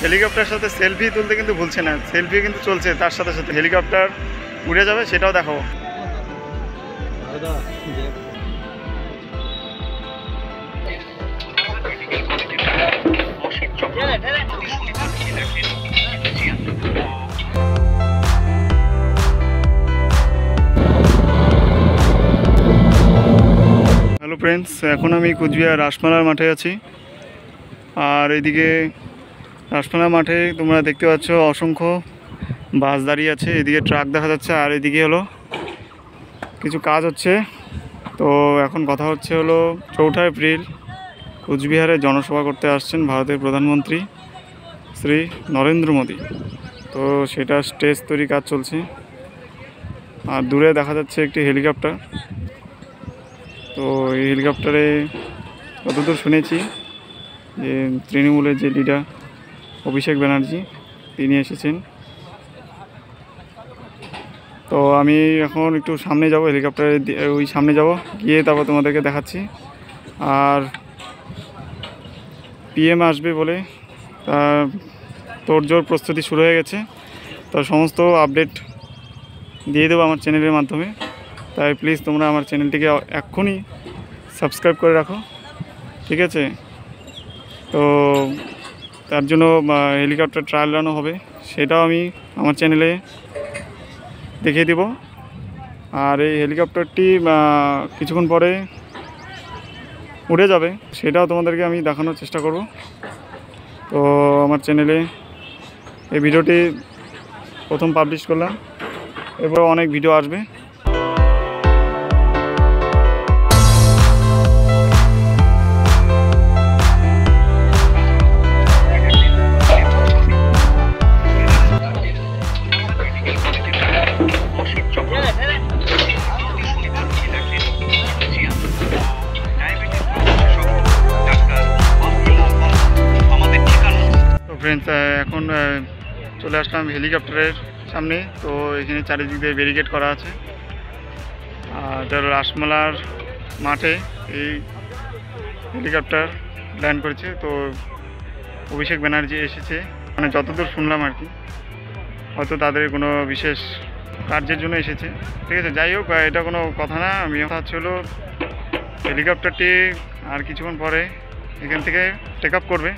হেলিকপ্টারের সাথে সেলফি তুলতে কিন্তু ভুলছে না, সেলফি কিন্তু চলছে, তার সাথে সাথে হেলিকপ্টার উড়ে যাবে সেটাও দেখাবো। হ্যালো ফ্রেন্ডস, এখন আমি কুচবিহার রাসমেলার মাঠে আছি। আর এদিকে রাসমেলার মাঠে তোমরা দেখতে পাচ্ছ অসংখ্য বাস দাঁড়িয়ে আছে, এদিকে ট্রাক দেখা যাচ্ছে, আর এদিকে হলো কিছু কাজ হচ্ছে। তো এখন কথা হচ্ছে হলো 4 এপ্রিল কুচবিহারে জনসভা করতে আসছেন ভারতের প্রধানমন্ত্রী শ্রী নরেন্দ্র মোদী। তো সেটা স্টেজ তৈরি কাজ চলছে। আর দূরে দেখা যাচ্ছে একটি হেলিকপ্টার। তো এই হেলিকপ্টারে কতদূর শুনেছি যে তৃণমূলের যে লিডার অভিষেক ব্যানার্জি তিনি এসেছেন। তো আমি এখন একটু সামনে যাব, হেলিকপ্টারে ওই সামনে যাব, গিয়ে তারপর তোমাদেরকে দেখাচ্ছি। আর পিএম আসবে বলে তোড়জোড় প্রস্তুতি শুরু হয়ে গেছে। তো সমস্ত আপডেট দিয়ে দেবো আমার চ্যানেলের মাধ্যমে। তাই প্লিজ তোমরা আমার চ্যানেলটিকে এক্ষুনি সাবস্ক্রাইব করে রাখো, ঠিক আছে? তো তার জন্য হেলিকপ্টার ট্রায়াল রানও হবে, সেটাও আমি আমার চ্যানেলে দেখিয়ে দেব। আর এই হেলিকপ্টারটি কিছুক্ষণ পরে উড়ে যাবে, সেটাও তোমাদেরকে আমি দেখানোর চেষ্টা করব। তো আমার চ্যানেলে এই ভিডিওটি প্রথম পাবলিশ করলাম, এরপর অনেক ভিডিও আসবে। ফ্রেন্ডস, এখন চলে আসলাম হেলিকপ্টারের সামনে। তো এখানে চারিদিক দিয়ে ব্যারিকেড করা আছে। আর এটা রাসমেলার মাঠে এই হেলিকপ্টার ল্যান্ড করেছে। তো অভিষেক ব্যানার্জি এসেছে, মানে যতদূর শুনলাম আর কি, হয়তো তাদের কোনো বিশেষ কার্যের জন্য এসেছে, ঠিক আছে? যাই হোক, এটা কোনো কথা না। আমি কথা হচ্ছে হলো হেলিকপ্টারটি আর কিছুক্ষণ পরে এখান থেকে টেক আপ করবে।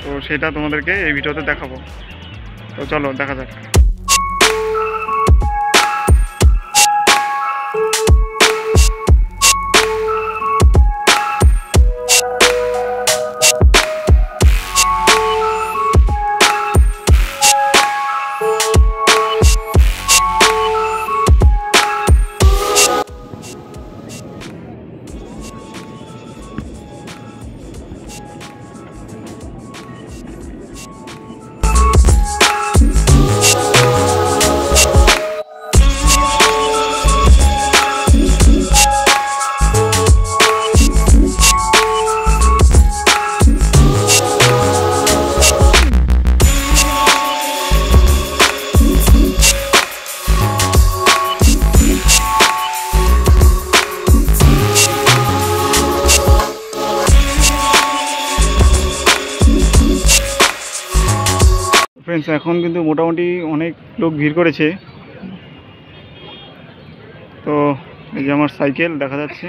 তো সেটা তোমাদেরকে এই ভিডিওতে দেখাবো। তো চলো দেখা যাক। ফ্রেন্ডস, এখন কিন্তু মোটামুটি অনেক লোক ভিড় করেছে। তো এই যে আমার সাইকেল দেখা যাচ্ছে,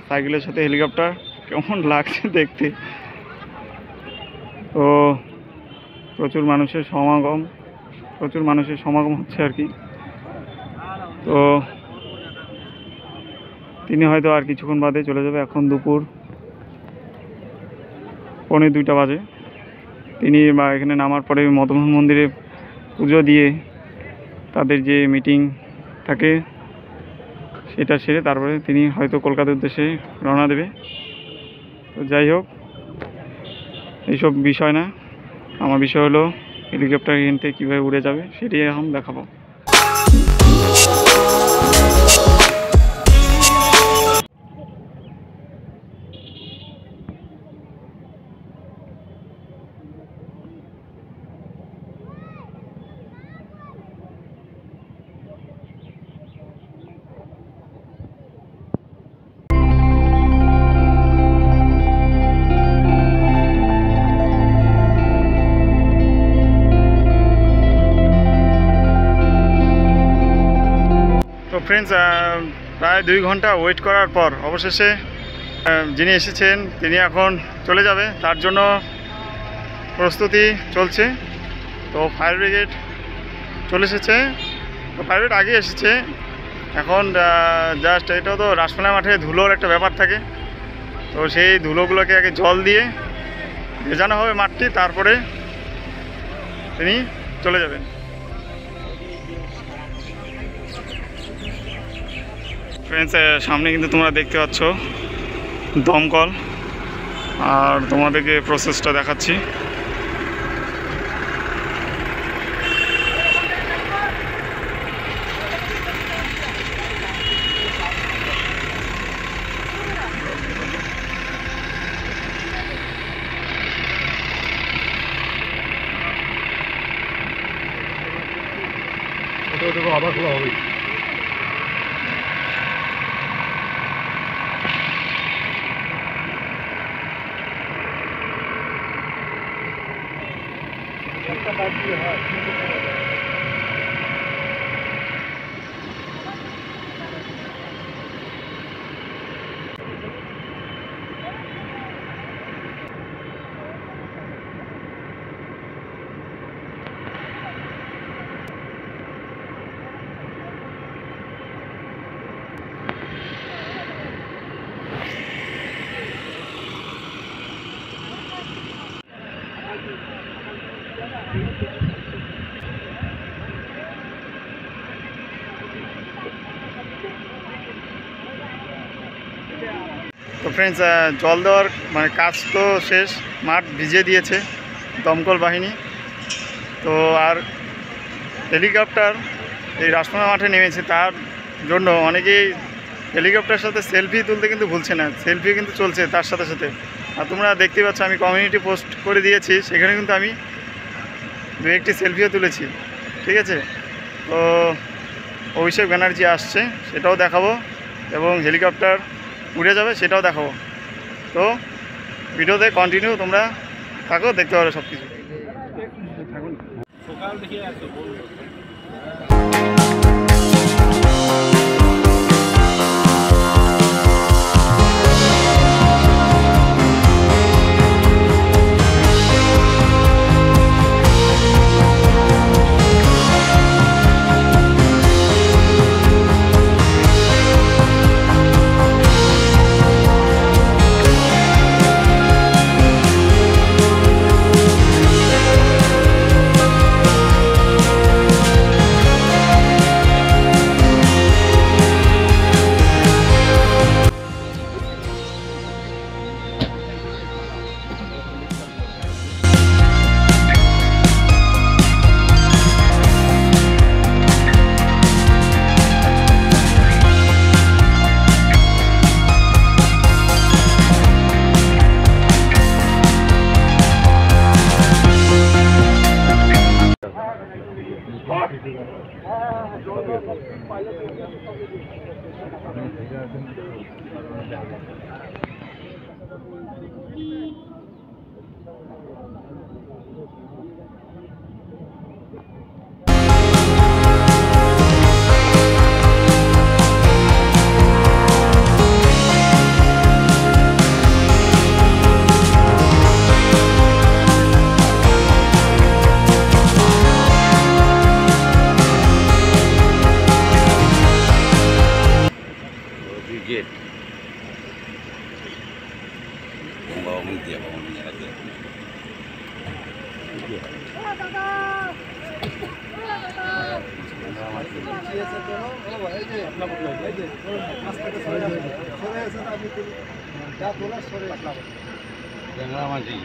সাইকেলের সাথে হেলিকপ্টার, কেমন লাগছে দেখতে। তো প্রচুর মানুষের সমাগম হচ্ছে আর কি। তো তিনি হয়তো আর কিছুক্ষণ বাদে চলে যাবে। এখন দুপুর 1:45 বাজে। তিনি এখানে নামার পরে মদনমোহন মন্দিরে পুজো দিয়ে তাদের যে মিটিং থাকে সেটা সেরে তারপরে তিনি হয়তো কলকাতার উদ্দেশ্যে রওনা দেবে। তো যাই হোক, এইসব বিষয় না, আমার বিষয় হলো হেলিকপ্টার এখান থেকে কীভাবে উড়ে যাবে সেটাই এখন দেখাবো। ফ্রেন্ডস, প্রায় 2 ঘন্টা ওয়েট করার পর অবশেষে যিনি এসেছেন তিনি এখন চলে যাবে, তার জন্য প্রস্তুতি চলছে। তো ফায়ার ব্রিগেড চলে এসেছে, তো ফায়ার ব্রিগেড আগে এসেছে। এখন জাস্ট এটা তো রাসমেলা মাঠে ধুলোর একটা ব্যাপার থাকে, তো সেই ধুলোগুলোকে আগে জল দিয়ে ভেজানো হবে মাঠটি, তারপরে তিনি চলে যাবেন। ফ্রেন্ডস, সামনে কিন্তু তোমরা দেখতে পাচ্ছ দমকল, আর তোমাদেরকে প্রসেসটা দেখাচ্ছি। আবার খোলা হবে। তো ফ্রেন্ডস, জল দেওয়ার মানে কাজ তো শেষ, মাঠ ভিজিয়ে দিয়েছে দমকল বাহিনী। তো আর হেলিকপ্টার এই রাসমেলা মাঠে নেমেছে, তার জন্য অনেকেই হেলিকপ্টারের সাথে সেলফি তুলতে কিন্তু ভুলছে না, সেলফি কিন্তু চলছে তার সাথে সাথে। আর তোমরা দেখতে পাচ্ছ আমি কমিউনিটি পোস্ট করে দিয়েছি, সেখানে কিন্তু আমি 2-1টি সেলফিও তুলেছি, ঠিক আছে। তো অভিষেক ব্যানার্জি আসছে সেটাও দেখাবো, এবং হেলিকপ্টার উড়ে যাবে সেটাও দেখাবো। তো ভিডিওতে কন্টিনিউ তোমরা থাকো, দেখতে পারো সব কিছু। Brigade. Membawa menteri apa namanya lagi? Jangan mati.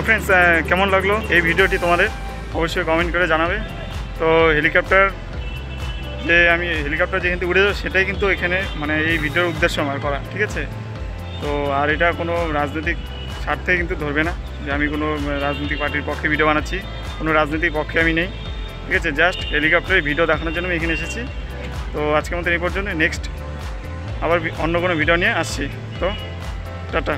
Friends केमन लागलो এই ভিডিওটি তোমাদের অবশ্যই কমেন্ট করে জানাবে। তো হেলিকপ্টার যেখান থেকে উড়ে যাবো সেটাই কিন্তু এখানে মানে এই ভিডিওর উদ্দেশ্য আমার করা, ঠিক আছে। তো আর এটা কোনো রাজনৈতিক স্বার্থে কিন্তু ধরবে না যে আমি কোনো রাজনৈতিক পার্টির পক্ষে ভিডিও বানাচ্ছি, কোনো রাজনৈতিক পক্ষে আমি নেই, ঠিক আছে। জাস্ট হেলিকপ্টারের ভিডিও দেখানোর জন্য আমি এখানে এসেছি। তো আজকের মতো এই পর্যন্ত, নেক্সট আবার অন্য কোনো ভিডিও নিয়ে আসছি। তো টাটা।